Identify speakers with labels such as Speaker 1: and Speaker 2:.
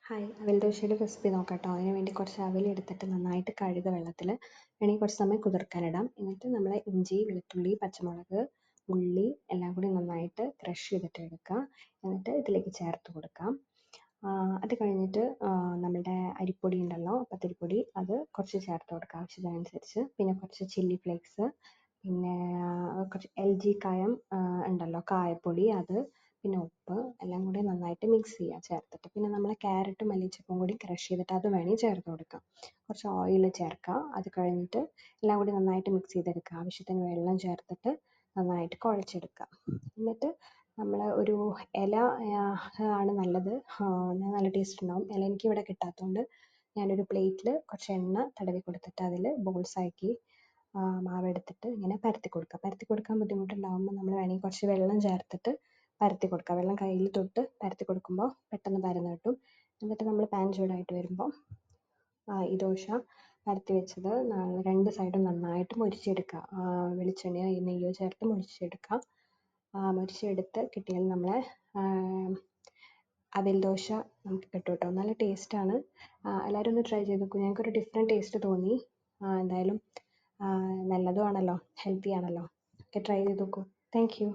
Speaker 1: Hi, അവൽ ദോശയുടെ recipe നോക്കാം കേട്ടോ. അതിന് വേണ്ടി കുറച്ച് അവൽ എടുത്തിട്ട് നന്നായിട്ട് കഴുകുക വെള്ളത്തിൽ. വേണമെങ്കിൽ കുറച്ച് സമയം കുതിർക്കാനിടാം. എന്നിട്ട് നമ്മൾ ഇഞ്ചി, വെളുത്തുള്ളി, പച്ചമുളക്, ഉള്ളി എല്ലാം കൂടി നന്നായിട്ട് ക്രഷ് ചെയ്തിട്ട് എടുക്കുക. എന്നിട്ട് ഇതിലേക്ക് ചേർത്ത് കൊടുക്കാം. അത് കഴിഞ്ഞിട്ട് നമ്മുടെ അരിപ്പൊടി ഉണ്ടല്ലോ, പത്തിരിപ്പൊടി, അത് കുറച്ച് ചേർത്ത് കൊടുക്കുക ആവശ്യത്തിനനുസരിച്ച്. പിന്നെ കുറച്ച് ചില്ലി ഫ്ലേക്സ്, പിന്നെ കുറച്ച് LG കായം ഉണ്ടല്ലോ, കായപ്പൊടി, അത്, പിന്നെ ഉപ്പ് എല്ലാം കൂടി നന്നായിട്ട് മിക്സ് ചെയ്യുക ചേർത്തിട്ട്. പിന്നെ നമ്മൾ ക്യാരറ്റും മല്ലിച്ചപ്പും കൂടി ക്രഷ് ചെയ്തിട്ട് അത് വേണമെങ്കിൽ ചേർത്ത് കൊടുക്കാം. കുറച്ച് ഓയിൽ ചേർക്കുക. അത് കഴിഞ്ഞിട്ട് എല്ലാം കൂടി നന്നായിട്ട് മിക്സ് ചെയ്തെടുക്കുക. ആവശ്യത്തിന് വെള്ളം ചേർത്തിട്ട് നന്നായിട്ട് കുഴച്ചെടുക്കുക. എന്നിട്ട് നമ്മൾ ഒരു ഇല ആണ് നല്ലത്. നല്ല ടേസ്റ്റ് ഉണ്ടാവും. ഇല എനിക്കിവിടെ കിട്ടാത്തതുകൊണ്ട് ഞാനൊരു പ്ലേറ്റിൽ കുറച്ച് എണ്ണ തടവി കൊടുത്തിട്ട് അതിൽ ബോൾസാക്കി മാവെടുത്തിട്ട് ഇങ്ങനെ പരത്തി കൊടുക്കുക. പരത്തി കൊടുക്കാൻ ബുദ്ധിമുട്ടുണ്ടാകുമ്പോൾ നമ്മൾ വേണമെങ്കിൽ കുറച്ച് വെള്ളം ചേർത്തിട്ട് പരത്തി കൊടുക്കുക. വെള്ളം കയ്യിൽ തൊട്ട് പരത്തി കൊടുക്കുമ്പോൾ പെട്ടെന്ന് പരന്ന് കിട്ടും. എന്നിട്ട് നമ്മൾ പാൻ ചൂടായിട്ട് വരുമ്പോൾ ഈ ദോശ പരത്തി വെച്ചത് രണ്ട് സൈഡും നന്നായിട്ട് മൊരിച്ചെടുക്കുക. വെളിച്ചെണ്ണയോ നെയ്യോ ചേർത്ത് മൊരിച്ചെടുക്കുക. മൊരിച്ചെടുത്ത് കിട്ടിയാൽ നമ്മളെ അവൽ ദോശ നമുക്ക് കിട്ടും കേട്ടോ. നല്ല ടേസ്റ്റാണ്. എല്ലാവരും ഒന്ന് ട്രൈ ചെയ്ത് നോക്കൂ. ഞങ്ങൾക്കൊരു ഡിഫറെൻറ്റ് ടേസ്റ്റ് തോന്നി. എന്തായാലും നല്ലതും ആണല്ലോ, ഹെൽത്തി ആണല്ലോ. ഒക്കെ ട്രൈ ചെയ്ത് നോക്കൂ. Thank you.